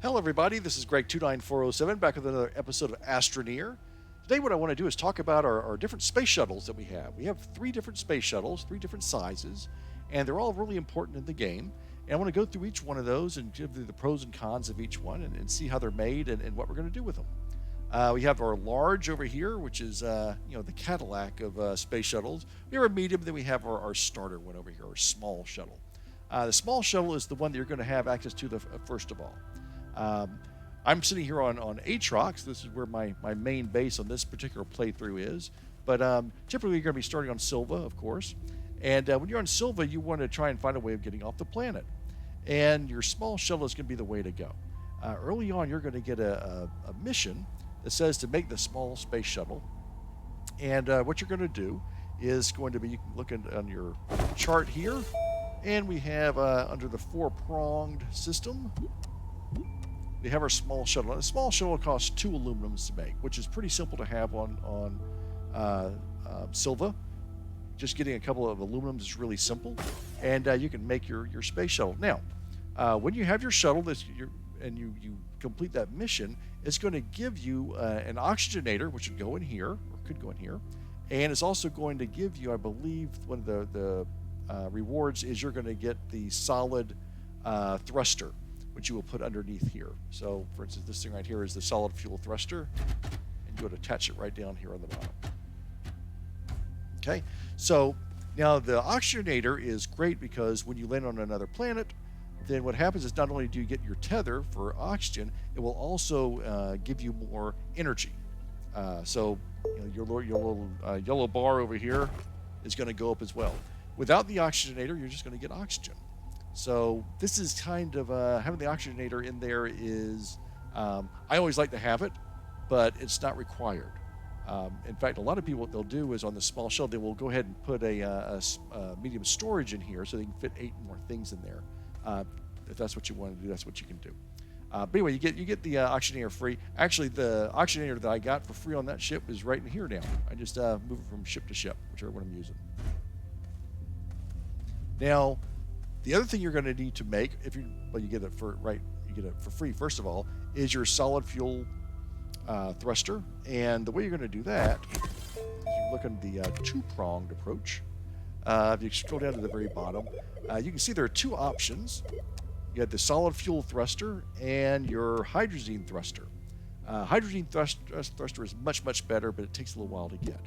Hello, everybody. This is Greg29407 back with another episode of Astroneer. Today, what I want to do is talk about our different space shuttles that we have. We have three different space shuttles, three different sizes, and they're all really important in the game. And I want to go through each one of those and give you the pros and cons of each one and see how they're made and what we're going to do with them. We have our large over here, which is the Cadillac of space shuttles. We have our medium, then we have our starter one over here, our small shuttle. The small shuttle is the one that you're going to have access to first of all. I'm sitting here on Aatrox. This is where my main base on this particular playthrough is. But typically you're going to be starting on Silva, of course. And when you're on Silva, you want to try and find a way of getting off the planet. And your small shuttle is going to be the way to go. Early on, you're going to get a mission that says to make the small space shuttle. And what you're going to do is going to be, you can look on your chart here. And we have under the four-pronged system, we have our small shuttle. And a small shuttle costs 2 aluminums to make, which is pretty simple to have on Silva. Just getting a couple of aluminums is really simple, and you can make your space shuttle. Now, when you have your shuttle and you complete that mission, it's going to give you an oxygenator, which would go in here, or could go in here, and it's also going to give you, I believe, one of the rewards is you're going to get the solid thruster, which you will put underneath here. So, for instance, this thing right here is the solid fuel thruster, and you would attach it right down here on the bottom. Okay, so now the oxygenator is great because when you land on another planet, then what happens is not only do you get your tether for oxygen, it will also give you more energy. So your little yellow bar over here is going to go up as well. Without the oxygenator, you're just going to get oxygen. So this is kind of having the oxygenator in there is, I always like to have it, but it's not required. In fact, a lot of people, what they'll do is on the small shell, they will go ahead and put a medium storage in here so they can fit 8 more things in there. If that's what you want to do, that's what you can do. But anyway, you get the oxygenator free. Actually, the oxygenator that I got for free on that ship is right in here now. I just move it from ship to ship, whichever one I'm using. Now, the other thing you're going to need to make, you get it for free. First of all, is your solid fuel thruster, and the way you're going to do that is you look at the two-pronged approach. If you scroll down to the very bottom, you can see there are 2 options. You have the solid fuel thruster and your hydrazine thruster. Hydrazine thruster is much better, but it takes a little while to get.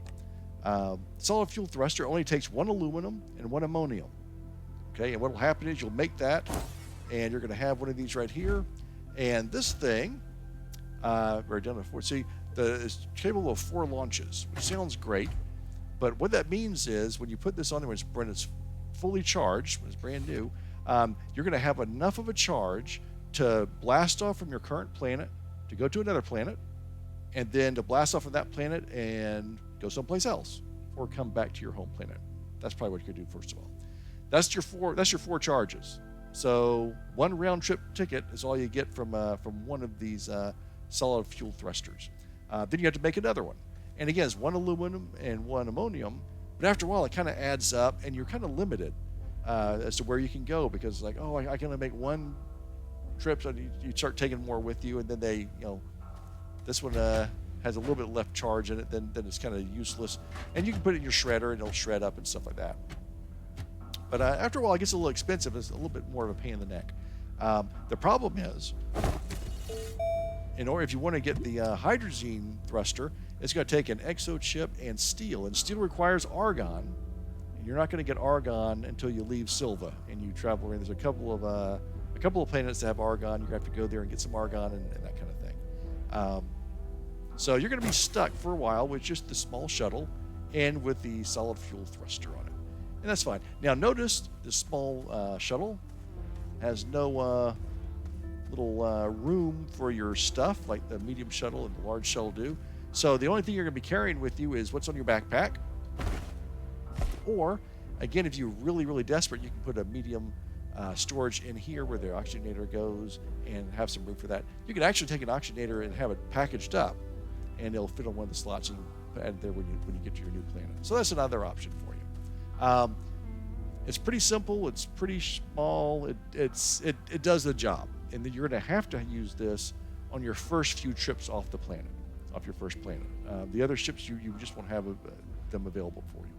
Solid fuel thruster only takes 1 aluminum and 1 ammonium. Okay, and what will happen is you'll make that, and you're going to have one of these right here. And this thing, we're done before. See, it's capable of 4 launches, which sounds great. But what that means is when you put this on there, when it's fully charged, when it's brand new, you're going to have enough of a charge to blast off from your current planet, to go to another planet, and then to blast off from that planet and go someplace else, or come back to your home planet. That's probably what you could do first of all. That's your 4 charges. So 1 round trip ticket is all you get from one of these solid fuel thrusters. Then you have to make another one. And again, it's 1 aluminum and 1 ammonium. But after a while, it kind of adds up, and you're kind of limited as to where you can go because, like, oh, I can only make 1 trip, so you start taking more with you, and then this one has a little bit left charge in it, then it's kind of useless. And you can put it in your shredder, and it'll shred up and stuff like that. But after a while, it gets a little expensive. It's a little bit more of a pain in the neck. The problem is, if you want to get the hydrazine thruster, it's going to take an exo chip and steel. And steel requires argon. And you're not going to get argon until you leave Silva and you travel around. There's a couple of planets that have argon. You're going to have to go there and get some argon and that kind of thing. So you're going to be stuck for a while with just the small shuttle and with the solid fuel thruster on it. And that's fine. Now notice the small shuttle has no little room for your stuff like the medium shuttle and the large shuttle do. So the only thing you're going to be carrying with you is what's on your backpack. Or, again, if you're really desperate, you can put a medium storage in here where the oxygenator goes and have some room for that. You can actually take an oxygenator and have it packaged up, and it'll fit on one of the slots, and you can add it there when you get to your new planet. So that's another option for you. It's pretty simple. It's pretty small. It does the job. And then you're going to have to use this on your first few trips off the planet, off your first planet. The other ships, you just won't have them available for you.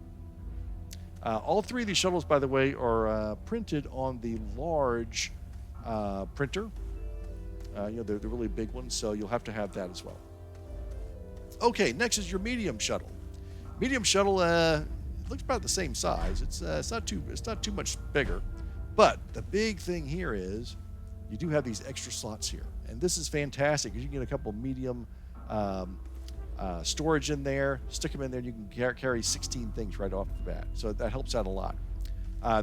All three of these shuttles, by the way, are printed on the large printer. They're the really big ones, so you'll have to have that as well. Okay, next is your medium shuttle. Medium shuttle it looks about the same size. It's not too much bigger, but the big thing here is you do have these extra slots here, and this is fantastic because you can get a couple medium storage in there, stick them in there, and you can carry 16 things right off the bat. So that helps out a lot.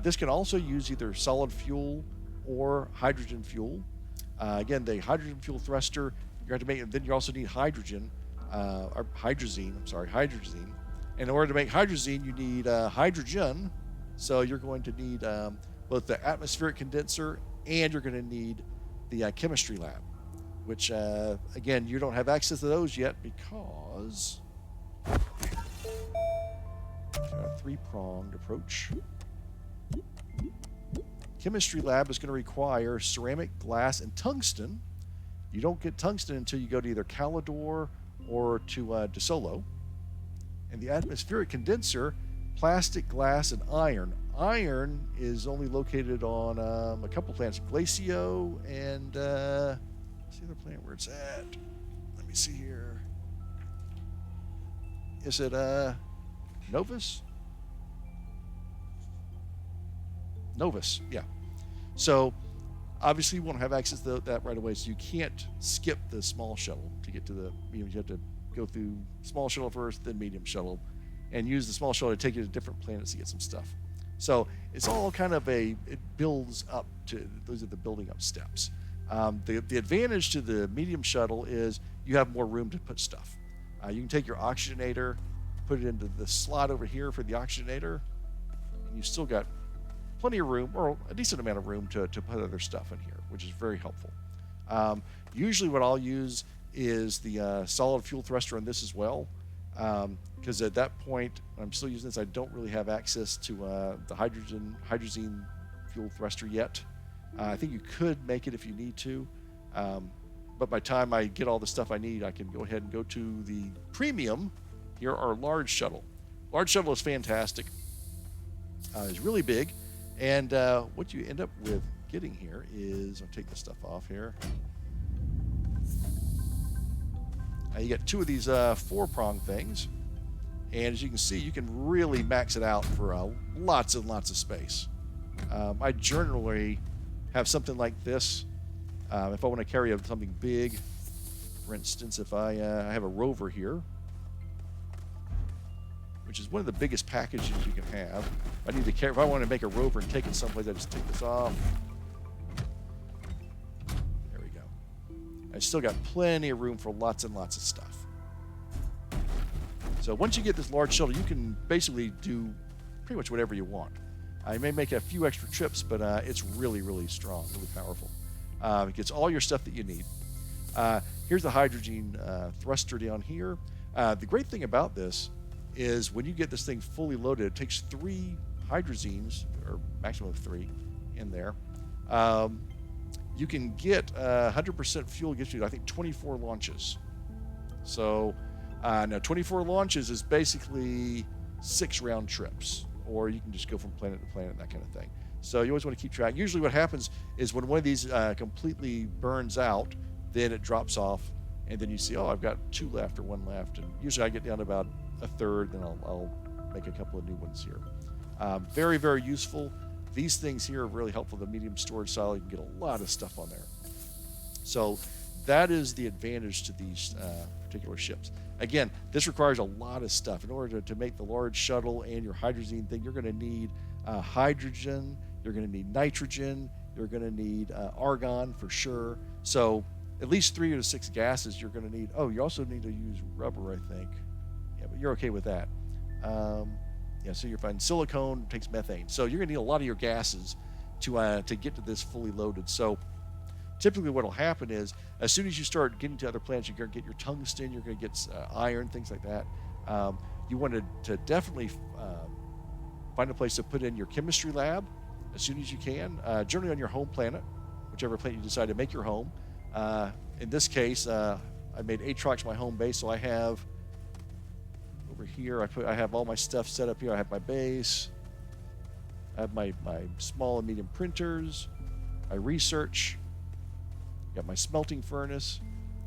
This can also use either solid fuel or hydrogen fuel. Again, the hydrogen fuel thruster, you have to make, then you also need hydrazine. In order to make hydrazine, you need hydrogen. So you're going to need both the atmospheric condenser and you're going to need the chemistry lab, which, again, you don't have access to those yet because a three-pronged approach. Chemistry lab is going to require ceramic, glass, and tungsten. You don't get tungsten until you go to either Calidor or to DeSolo. And the atmospheric condenser, plastic, glass, and iron. Iron is only located on a couple planets, Glacio and what's the other planet where it's at? Let me see here. Is it Novus? Novus, yeah. So obviously you won't have access to that right away, so you can't skip the small shuttle to get to the medium. You have to go through small shuttle first, then medium shuttle, and use the small shuttle to take you to different planets to get some stuff. So it's all kind of it builds up to, those are the building up steps. The advantage to the medium shuttle is you have more room to put stuff. You can take your oxygenator, put it into the slot over here for the oxygenator, and you've still got plenty of room, or a decent amount of room to put other stuff in here, which is very helpful. Usually what I'll use is the solid fuel thruster on this as well, because at that point, when I'm still using this, I don't really have access to the hydrazine fuel thruster yet. I think you could make it if you need to, but by the time I get all the stuff I need, I can go ahead and go to the premium. Here are Large Shuttle. Large Shuttle is fantastic. It's really big. And what you end up with getting here is, I'll take this stuff off here. You get two of these four-prong things. And as you can see, you can really max it out for lots and lots of space. I generally have something like this. If I want to carry something big, for instance, if I have a rover here, which is one of the biggest packages you can have. If I want to make a rover and take it someplace, I just take this off. There we go. I still got plenty of room for lots and lots of stuff. So once you get this large shuttle, you can basically do pretty much whatever you want. I may make a few extra trips, but it's really, really strong, really powerful. It gets all your stuff that you need. Here's the hydrazine thruster down here. The great thing about this is when you get this thing fully loaded, it takes 3 hydrazines, or maximum of 3 in there. You can get 100% fuel, gives you, I think, 24 launches. So now 24 launches is basically 6 round trips, or you can just go from planet to planet, that kind of thing. So you always want to keep track. Usually what happens is when one of these completely burns out, then it drops off, and then you see, oh, I've got 2 left or 1 left, and usually I get down to about a third, then I'll make a couple of new ones here. Very, very useful. These things here are really helpful. The medium storage style, you can get a lot of stuff on there. So that is the advantage to these particular ships. Again, this requires a lot of stuff. In order to make the large shuttle and your hydrazine thing, you're going to need hydrogen, you're going to need nitrogen, you're going to need argon for sure. So at least 3 to 6 gases you're going to need. Oh, you also need to use rubber, I think. Yeah, but you're okay with that. Yeah, so you're fine. Silicone takes methane. So you're going to need a lot of your gases to get to this fully loaded. So typically what will happen is as soon as you start getting to other planets, you're going to get your tungsten, you're going to get iron, things like that. You want to definitely find a place to put in your chemistry lab as soon as you can, generally on your home planet. whichever planet you decide to make your home. In this case, I made Atrox my home base, so I have over here, I have all my stuff set up here. I have my base, I have my small and medium printers, my research, got my smelting furnace,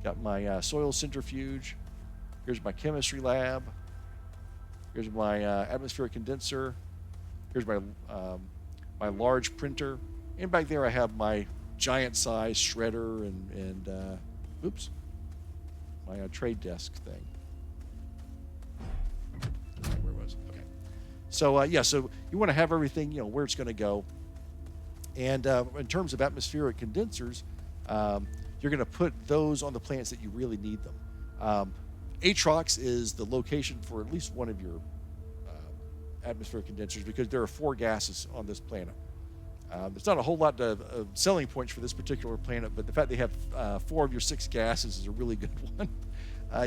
got my soil centrifuge, here's my chemistry lab, here's my atmospheric condenser, here's my my large printer, and back there I have my giant size shredder and oops, my trade desk thing. Where was it? Okay. So yeah, so you want to have everything, where it's going to go. And in terms of atmospheric condensers, you're going to put those on the planets that you really need them. Atrox is the location for at least one of your atmospheric condensers, because there are 4 gases on this planet. There's not a whole lot of selling points for this particular planet, but the fact they have 4 of your 6 gases is a really good one.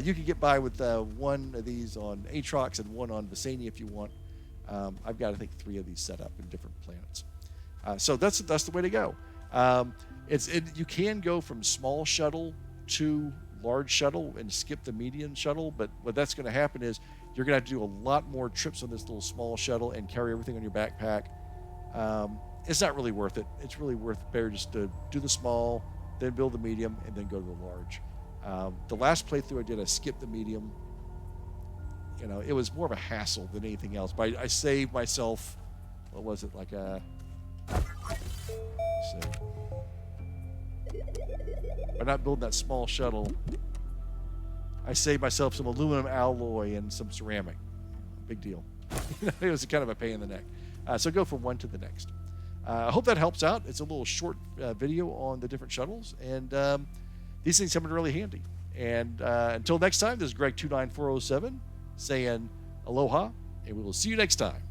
You can get by with 1 of these on Atrox and 1 on Visania if you want. I've got, I think, 3 of these set up in different planets. So that's the way to go. You can go from small shuttle to large shuttle and skip the medium shuttle, but what that's going to happen is you're going to have to do a lot more trips on this little small shuttle and carry everything on your backpack. It's not really worth it. It's really better just to do the small, then build the medium, and then go to the large. The last playthrough I did, I skipped the medium. It was more of a hassle than anything else, but I saved myself, what was it, like by not building that small shuttle, I saved myself some aluminum alloy and some ceramic. Big deal. It was kind of a pain in the neck. So go from one to the next. I hope that helps out. It's a little short video on the different shuttles, and these things come in really handy. And until next time, this is Greg 29407 saying aloha, and we will see you next time.